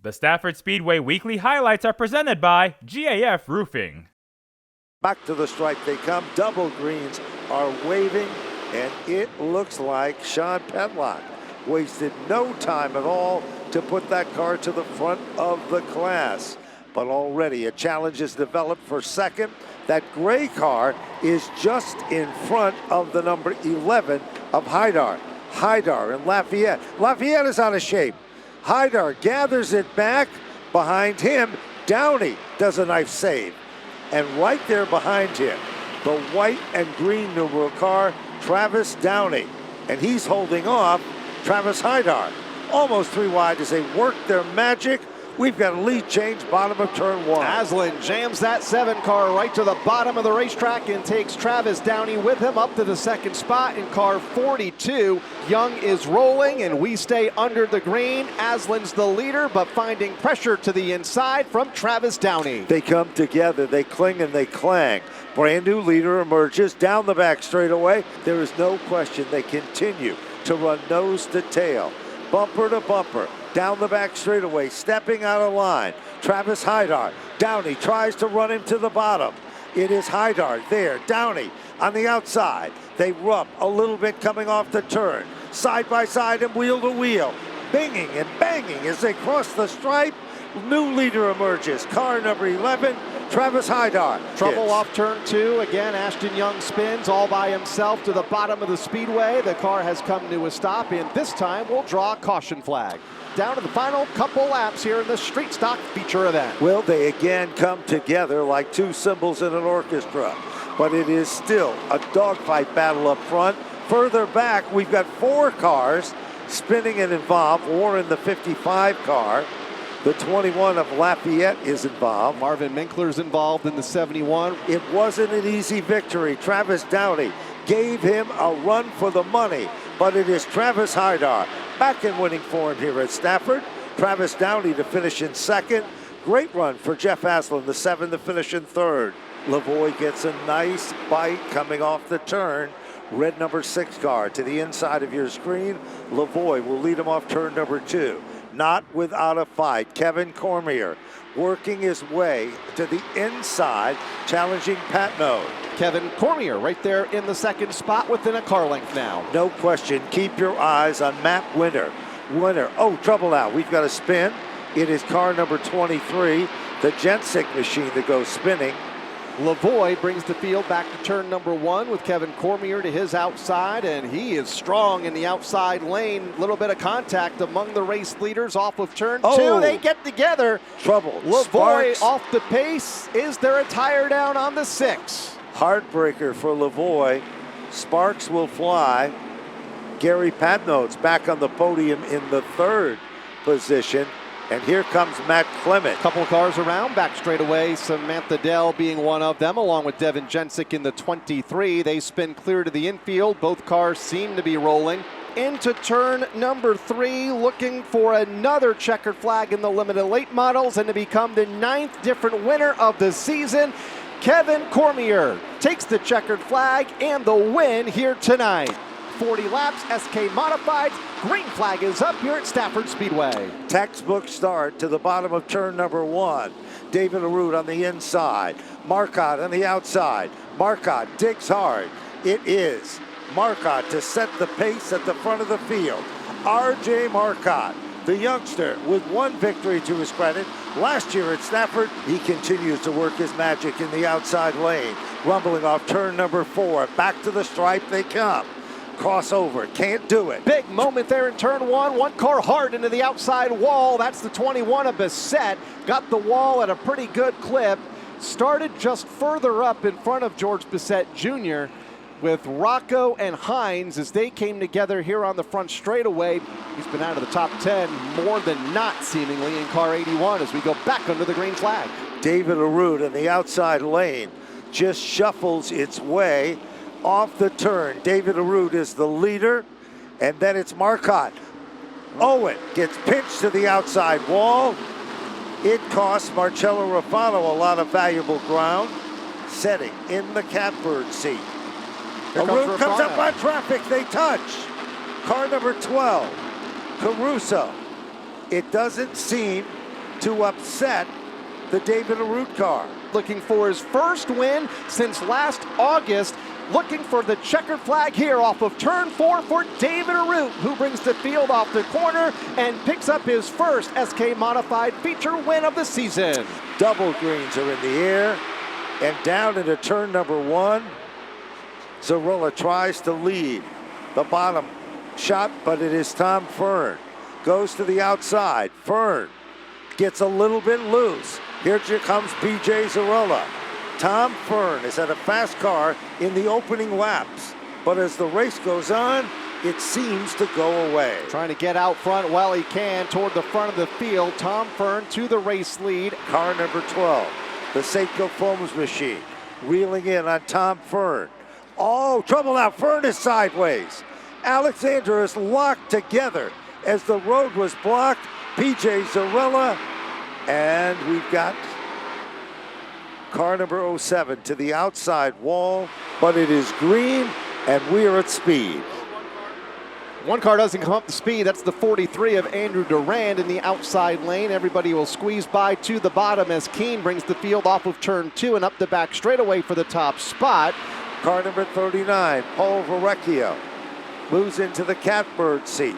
The Stafford Speedway weekly highlights are presented by GAF Roofing. Back to the stripe they come. Double greens are waving, and it looks like Sean Petlock wasted no time at all to put that car to the front of the class. But already a challenge is developed for second. That gray car is just in front of the number 11 of Haidar. Haidar and Lafayette. Lafayette is out of shape. Haidar gathers it back. Behind him, Downey does a nice save. And right there behind him, the white and green numeral car, Travis Downey. And he's holding off Travis Haidar. Almost three wide as they work their magic. We've got a lead change, bottom of turn one. Aslan jams that 7 car right to the bottom of the racetrack and takes Travis Downey with him up to the second spot in car 42. Young is rolling and we stay under the green. Aslan's the leader, but finding pressure to the inside from Travis Downey. They come together, they cling and they clang. Brand new leader emerges down the back straightaway. There is no question they continue to run nose to tail, bumper to bumper. Down the back straightaway, stepping out of line. Travis Haidar. Downey tries to run him to the bottom. It is Haidar there. Downey on the outside. They rub a little bit coming off the turn. Side by side and wheel to wheel. Binging and banging as they cross the stripe. New leader emerges. Car number 11, Travis Haidar. Trouble off turn 2. Again, Ashton Young spins all by himself to the bottom of the speedway. The car has come to a stop, and this time we'll draw a caution flag. Down to the final couple laps here in the Street Stock feature event. Will they again come together like two cymbals in an orchestra? But it is still a dogfight battle up front. Further back, we've got 4 cars spinning and involved. Warren, the 55 car. The 21 of Lafayette is involved. Marvin Minkler's involved in the 71. It wasn't an easy victory. Travis Downey gave him a run for the money, but it is Travis Haidar back in winning form here at Stafford. Travis Downey to finish in second. Great run for Jeff Aslan, the 7 to finish in third. Lavoie gets a nice bite coming off the turn. Red number 6 car to the inside of your screen. Lavoie will lead him off turn number 2. Not without a fight. Kevin Cormier working his way to the inside, challenging Patno. Kevin Cormier right there in the second spot within a car length now. No question. Keep your eyes on Matt Winter. Winter. Oh, trouble now. We've got a spin. It is car number 23, the Gensic machine that goes spinning. Lavoie brings the field back to turn number 1 with Kevin Cormier to his outside, and he is strong in the outside lane. Little bit of contact among the race leaders off of turn 2. They get together. Trouble. Lavoie Sparks off the pace. Is there a tire down on the 6? Heartbreaker for Lavoie. Sparks will fly. Gary Patno's back on the podium in the 3rd position. And here comes Matt Clement. Couple of cars around, back straight away. Samantha Dell being one of them, along with Devin Gensic in the 23. They spin clear to the infield. Both cars seem to be rolling. Into turn number 3, looking for another checkered flag in the limited late models and to become the 9th different winner of the season. Kevin Cormier takes the checkered flag and the win here tonight. 40 laps, SK modified. Green flag is up here at Stafford Speedway. Textbook start to the bottom of turn number 1. David Arute on the inside. Marcotte on the outside. Marcotte digs hard. It is Marcotte to set the pace at the front of the field. R.J. Marcotte, the youngster, with 1 victory to his credit. Last year at Stafford, he continues to work his magic in the outside lane. Rumbling off turn number 4. Back to the stripe they come. Crossover, can't do it. Big moment there in turn 1. 1 car hard into the outside wall. That's the 21 of Bissett. Got the wall at a pretty good clip. Started just further up in front of George Bissett Jr. with Rocco and Hines as they came together here on the front straightaway. He's been out of the top 10 more than not, seemingly, in car 81 as we go back under the green flag. David Arute in the outside lane just shuffles its way off the turn. David Arute is the leader, and then it's Marcotte. Owen gets pinched to the outside wall. It costs Marcello Rafano a lot of valuable ground, setting in the catbird seat. Arute comes up on traffic. They touch. Car number 12, Caruso. It doesn't seem to upset the David Arute car. Looking for his first win since last August. Looking for the checkered flag here off of turn 4 for David Arute, who brings the field off the corner and picks up his first SK Modified feature win of the season. Double greens are in the air, and down into turn number 1. Zarella tries to lead the bottom shot, but it is Tom Fern. Goes to the outside. Fern gets a little bit loose. Here comes PJ Zarella. Tom Fern has had a fast car in the opening laps, but as the race goes on, it seems to go away. Trying to get out front while he can toward the front of the field. Tom Fern to the race lead. Car number 12, the Seiko Foams machine, reeling in on Tom Fern. Oh, trouble now. Fern is sideways. Alexander is locked together as the road was blocked. PJ Zarella, and we've got car number 07 to the outside wall, but it is green, and we are at speed. One car doesn't come up to speed. That's the 43 of Andrew Durand in the outside lane. Everybody will squeeze by to the bottom as Keene brings the field off of turn 2 and up the back straightaway for the top spot. Car number 39, Paul Verrecchio, moves into the catbird seat.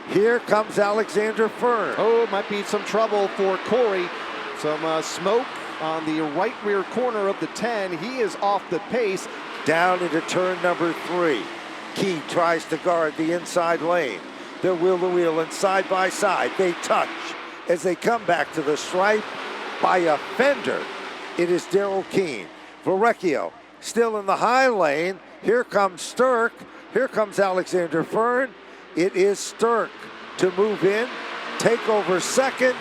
Here comes Alexander Fern. Oh, might be some trouble for Corey. Some smoke on the right rear corner of the 10. He is off the pace. Down into turn number 3. Key tries to guard the inside lane. They're wheel to wheel and side by side. They touch as they come back to the stripe by a fender. It is Daryl Keene. Verrecchio still in the high lane. Here comes Sturck. Here comes Alexander Fern. It is Sturck to move in, take over second,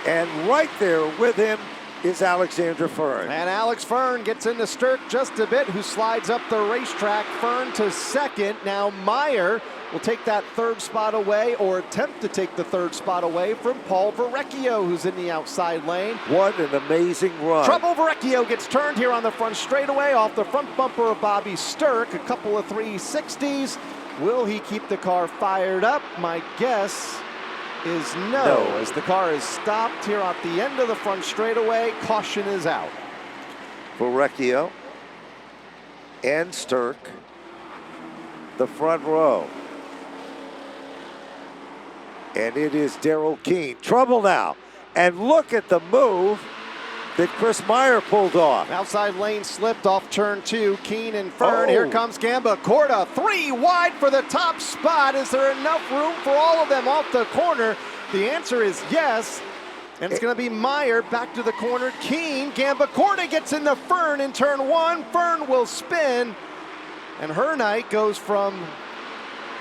and right there with him is Alexander Fern. And Alex Fern gets into Sturck just a bit, who slides up the racetrack. Fern to second. Now Meyer will take that third spot away, or attempt to take the third spot away from Paul Verrecchio, who's in the outside lane. What an amazing run. Trouble Verrecchio gets turned here on the front straightaway off the front bumper of Bobby Sturck. A couple of 360s. Will he keep the car fired up? My guess is no, as the car is stopped here at the end of the front straightaway. Caution is out. Verrecchio and Sturck, the front row. And it is Daryl Keene. Trouble now. And look at the move that Chris Meyer pulled off. Outside lane slipped off turn 2. Keene and Fern. Oh. Here comes Gamba Corda. 3 wide for the top spot. Is there enough room for all of them off the corner? The answer is yes. And it's going to be Meyer back to the corner. Keene, Gamba Corda gets into Fern in turn 1. Fern will spin. And her night goes from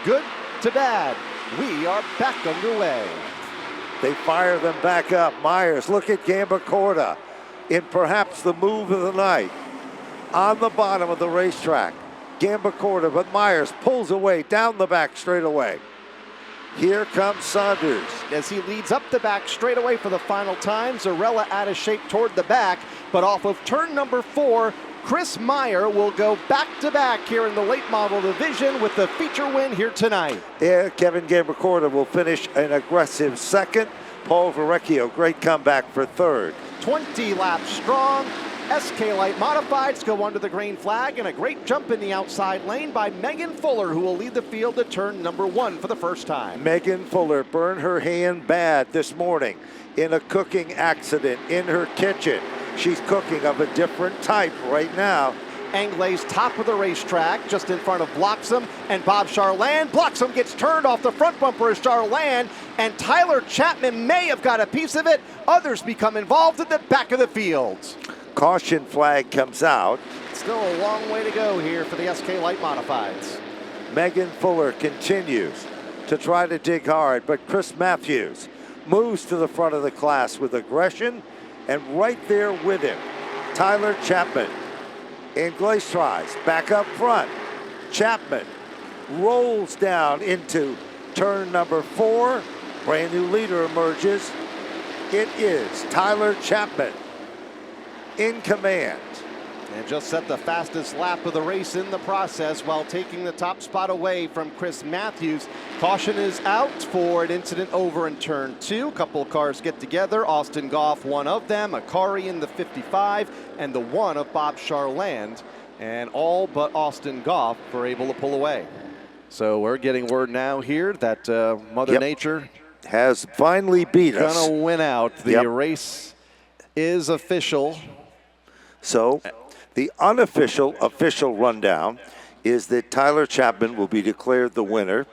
good to bad. We are back underway. They fire them back up. Myers, look at Gamba Corda in perhaps the move of the night. On the bottom of the racetrack, Gamba Corda, but Myers pulls away down the back straightaway. Here comes Saunders. As he leads up the back straightaway for the final time. Zarella out of shape toward the back, but off of turn number 4, Chris Meyer will go back-to-back here in the late model division with the feature win here tonight. Yeah, Kevin Gamba Corda will finish an aggressive second. Paul Verrecchio, great comeback for third. 20 laps strong. SK Light Modifieds go under the green flag, and a great jump in the outside lane by Megan Fuller, who will lead the field to turn number 1 for the first time. Megan Fuller burned her hand bad this morning in a cooking accident in her kitchen. She's cooking of a different type right now. Anglay's top of the racetrack, just in front of Bloxham and Bob Charland. Bloxham gets turned off the front bumper as Charland, and Tyler Chapman may have got a piece of it. Others become involved at the back of the field. Caution flag comes out. Still a long way to go here for the SK Light Modifieds. Megan Fuller continues to try to dig hard, but Chris Matthews moves to the front of the class with aggression, and right there with him, Tyler Chapman. Ingles tries back up front. Chapman rolls down into turn number 4. Brand new leader emerges. It is Tyler Chapman in command. And just set the fastest lap of the race in the process while taking the top spot away from Chris Matthews. Caution is out for an incident over in turn 2. A couple of cars get together. Austin Goff, one of them. Akari in the 55, and the one of Bob Charland. And all but Austin Goff were able to pull away. So we're getting word now here that Mother Nature has finally beat us. Gonna win out. The race is official. So the unofficial official rundown is that Tyler Chapman will be declared the winner.